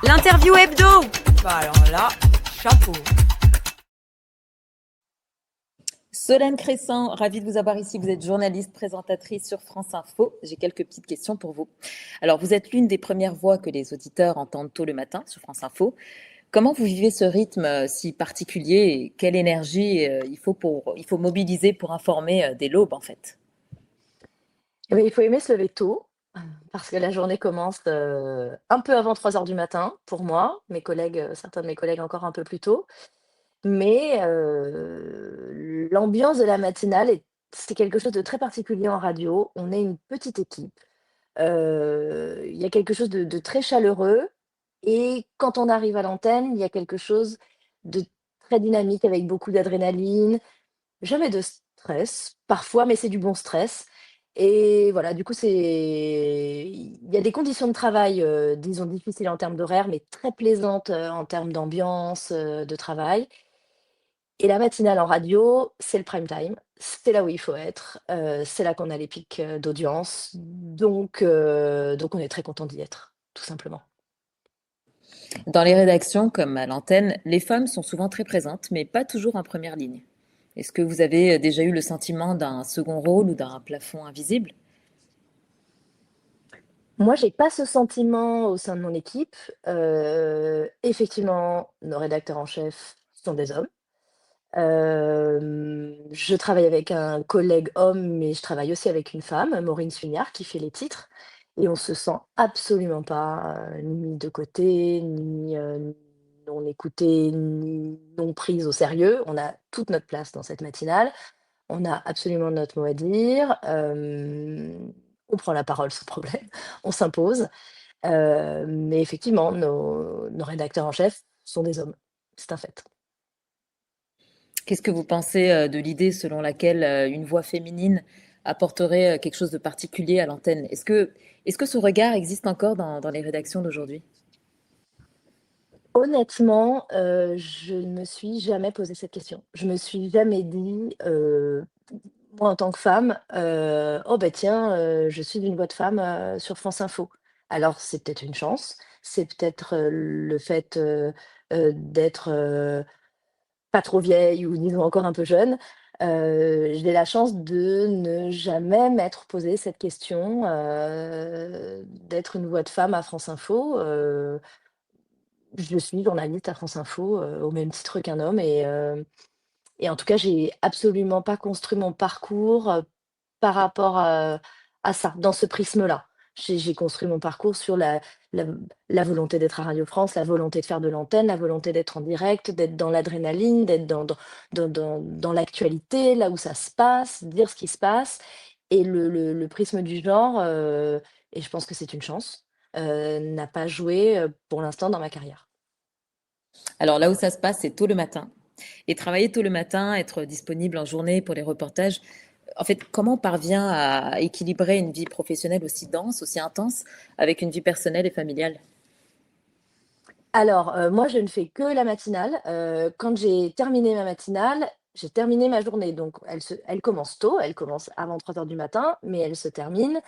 L'interview hebdo. Bah alors là, chapeau. Solène Crescent, ravie de vous avoir ici. Vous êtes journaliste, présentatrice sur France Info. J'ai quelques petites questions pour vous. Alors, vous êtes l'une des premières voix que les auditeurs entendent tôt le matin sur France Info. Comment vous vivez ce rythme si particulier et quelle énergie il faut mobiliser pour informer dès l'aube en fait? Eh bien, il faut aimer se lever tôt, parce que la journée commence un peu avant 3 heures du matin pour moi, mes collègues, certains de mes collègues encore un peu plus tôt. Mais l'ambiance de la matinale c'est quelque chose de très particulier en radio. On est une petite équipe. Il y a quelque chose de très chaleureux et quand on arrive à l'antenne, il y a quelque chose de très dynamique avec beaucoup d'adrénaline, jamais de stress, parfois, mais c'est du bon stress et voilà, du coup, il y a des conditions de travail, disons difficiles en termes d'horaire, mais très plaisantes, en termes d'ambiance, de travail et la matinale en radio, c'est le prime time. C'est là où il faut être, c'est là qu'on a les pics, d'audience, donc on est très content d'y être, tout simplement. Dans les rédactions comme à l'antenne, les femmes sont souvent très présentes, mais pas toujours en première ligne. Est-ce que vous avez déjà eu le sentiment d'un second rôle ou d'un plafond invisible? Moi, j'ai pas ce sentiment au sein de mon équipe. Effectivement, nos rédacteurs en chef sont des hommes. Je travaille avec un collègue homme, mais je travaille aussi avec une femme, Maureen Suignard, qui fait les titres et on se sent absolument pas, ni mis de côté, ni, non écoutée, ni non prise au sérieux. On a toute notre place dans cette matinale. On a absolument notre mot à dire, on prend la parole sans problème, on s'impose, mais effectivement, nos rédacteurs en chef sont des hommes. C'est un fait. Qu'est-ce que vous pensez de l'idée selon laquelle une voix féminine apporterait quelque chose de particulier à l'antenne? Est-ce que ce regard existe encore dans les rédactions d'aujourd'hui? Honnêtement, je ne me suis jamais posé cette question. Je me suis jamais dit, moi en tant que femme, «Oh bah tiens, je suis une voix de femme, sur France Info». Alors c'est peut-être une chance, c'est peut-être, le fait, d'être, pas trop vieille ou disons encore un peu jeune, j'ai la chance de ne jamais m'être posé cette question, d'être une voix de femme à France Info. Je suis journaliste à France Info, au même titre qu'un homme et en tout cas, j'ai absolument pas construit mon parcours, par rapport à ça, dans ce prisme-là. J'ai construit mon parcours sur la la volonté d'être à Radio France, la volonté de faire de l'antenne, la volonté d'être en direct, d'être dans l'adrénaline, d'être dans l'actualité, là où ça se passe, dire ce qui se passe et le prisme du genre, et je pense que c'est une chance, n'a pas joué, pour l'instant dans ma carrière. Alors là où ça se passe, c'est tôt le matin. Et travailler tôt le matin, être disponible en journée pour les reportages, en fait, comment on parvient à équilibrer une vie professionnelle aussi dense, aussi intense, avec une vie personnelle et familiale? Alors, moi, je ne fais que la matinale. Quand j'ai terminé ma matinale, j'ai terminé ma journée. Donc elle commence tôt, elle commence avant 3 heures du matin, mais elle se termine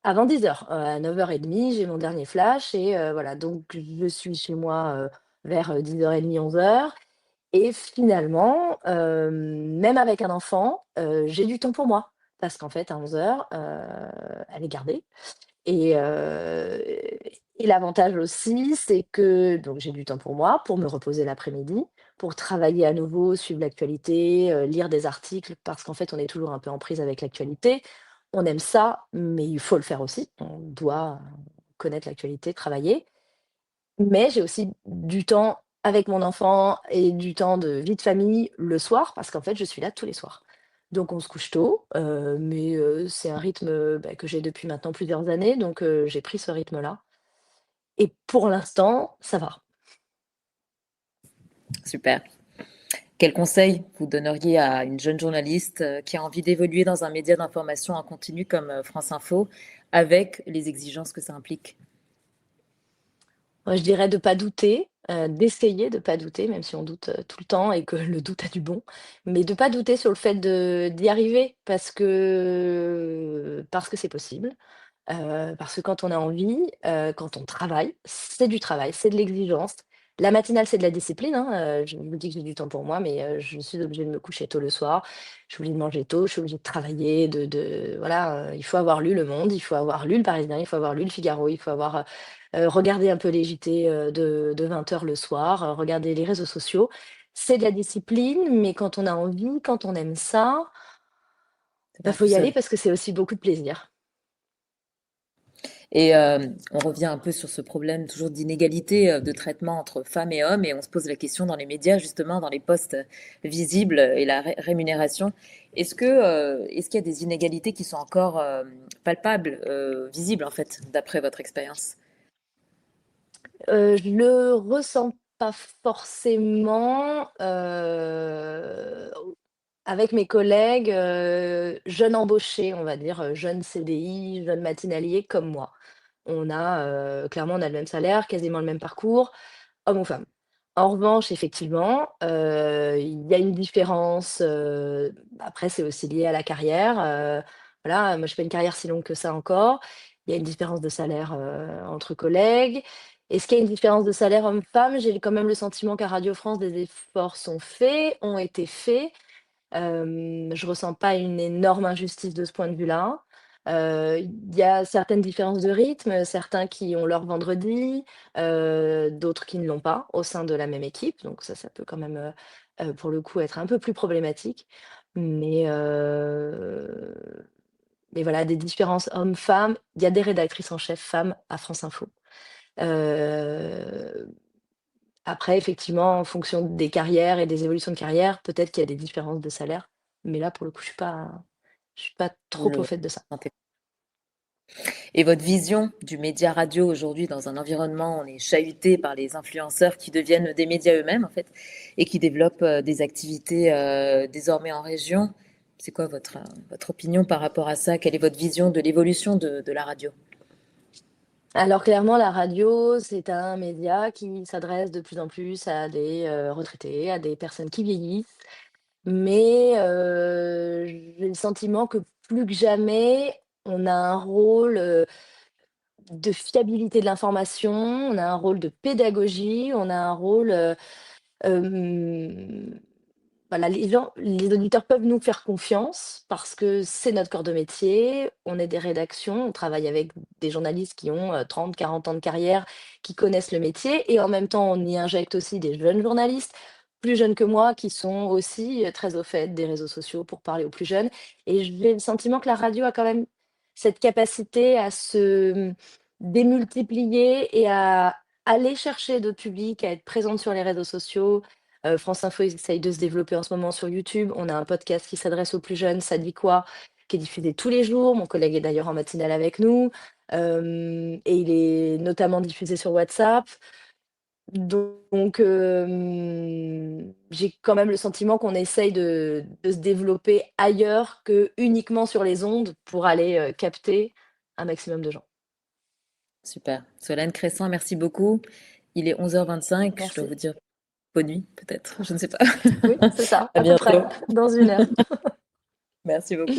avant 10 heures. À 9h30, j'ai mon dernier flash et voilà, donc je suis chez moi, vers, 10h30, 11 heures. Et finalement, même avec un enfant, j'ai du temps pour moi. Parce qu'en fait, à 11 heures, elle est gardée. Et l'avantage aussi, c'est que donc j'ai du temps pour moi, pour me reposer l'après-midi, pour travailler à nouveau, suivre l'actualité, lire des articles parce qu'en fait, on est toujours un peu en prise avec l'actualité. On aime ça, mais il faut le faire aussi. On doit connaître l'actualité, travailler. Mais j'ai aussi du temps avec mon enfant et du temps de vie de famille le soir parce qu'en fait, je suis là tous les soirs. Donc on se couche tôt, mais c'est un rythme, bah, que j'ai depuis maintenant plusieurs années, donc j'ai pris ce rythme-là et pour l'instant, ça va. Super. Quel conseil vous donneriez à une jeune journaliste qui a envie d'évoluer dans un média d'information en continu comme France Info, avec les exigences que ça implique? Moi, je dirais de pas douter, d'essayer de pas douter, même si on doute, tout le temps et que le doute a du bon, mais de pas douter sur le fait d'y arriver parce que c'est possible. Parce que quand on a envie, quand on travaille, c'est du travail, c'est de l'exigence. La matinale, c'est de la discipline, hein, je me dis que j'ai du temps pour moi, mais je suis obligée de me coucher tôt le soir. Je suis obligée de manger tôt, je suis obligée de travailler, voilà, il faut avoir lu Le Monde, il faut avoir lu Le Parisien, il faut avoir lu Le Figaro, il faut avoir, regardé un peu les JT, de 20 heures le soir, regarder les réseaux sociaux. C'est de la discipline, mais quand on a envie, quand on aime ça, C'est bah, pas faut tout y aller seul. parce que c'est aussi beaucoup de plaisir. Et on revient un peu sur ce problème toujours d'inégalité de traitement entre femmes et hommes, et on se pose la question dans les médias, justement, dans les postes visibles et la rémunération. Est-ce qu'il y a des inégalités qui sont encore palpables, visibles en fait, d'après votre expérience? Je le ressens pas forcément, avec mes collègues, jeunes embauchés, on va dire, jeunes CDI, jeunes matinaliers comme moi. Clairement, on a le même salaire, quasiment le même parcours, hommes ou femmes. En revanche, effectivement, il y a une différence, après c'est aussi lié à la carrière, voilà, moi j'ai pas une carrière si longue que ça encore. Il y a une différence de salaire, entre collègues. Est-ce qu'il y a une différence de salaire homme-femme? J'ai quand même le sentiment qu'à Radio France, des efforts ont été faits. Je ressens pas une énorme injustice de ce point de vue-là. Il y a certaines différences de rythme, certains qui ont leur vendredi, d'autres qui ne l'ont pas au sein de la même équipe. Donc ça peut quand même, pour le coup, être un peu plus problématique. Mais, heu, mais voilà, des différences hommes-femmes. Il y a des rédactrices en chef femmes à France Info. Heu Après, effectivement, en fonction des carrières et des évolutions de carrière, peut-être qu'il y a des différences de salaire, mais là, pour le coup, je suis pas Vous trop le au fait de ça. sentez? Et votre vision du média radio aujourd'hui dans un environnement où on est chahuté par les influenceurs qui deviennent des médias eux-mêmes en fait et qui développent des activités désormais en région. C'est quoi votre opinion par rapport à ça? Quelle est votre vision de l'évolution de la radio? Alors clairement, la radio, c'est un média qui s'adresse de plus en plus à des, retraités, à des personnes qui vieillissent, mais j'ai le sentiment que plus que jamais, on a un rôle, de fiabilité de l'information, on a un rôle de pédagogie, on a un rôle, hem voilà, les auditeurs peuvent nous faire confiance parce que c'est notre corps de métier. On est des rédactions, on travaille avec des journalistes qui ont 30, 40 ans de carrière, qui connaissent le métier et en même temps, on y injecte aussi des jeunes journalistes, plus jeunes que moi, qui sont aussi très au fait des réseaux sociaux pour parler aux plus jeunes. Et j'ai le sentiment que la radio a quand même cette capacité à se démultiplier et à aller chercher d'autres publics, à être présente sur les réseaux sociaux. France Info, ils essayent de se développer en ce moment sur YouTube. On a un podcast qui s'adresse aux plus jeunes, Ça dit quoi? Qui est diffusé tous les jours. Mon collègue est d'ailleurs en matinale avec nous. Et il est notamment diffusé sur WhatsApp. Donc, j'ai quand même le sentiment qu'on essaye de se développer ailleurs que uniquement sur les ondes pour aller, capter un maximum de gens. Super. Solène Crescent, merci beaucoup. Il est 11h25. Je dois Merci. vous dire bonne nuit, peut-être. Je ne sais pas. Oui, c'est ça, À à peu près, bientôt. dans 1 heure. Merci beaucoup.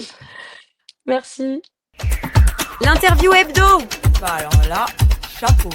Merci. L'interview hebdo. Bah alors là, chapeau.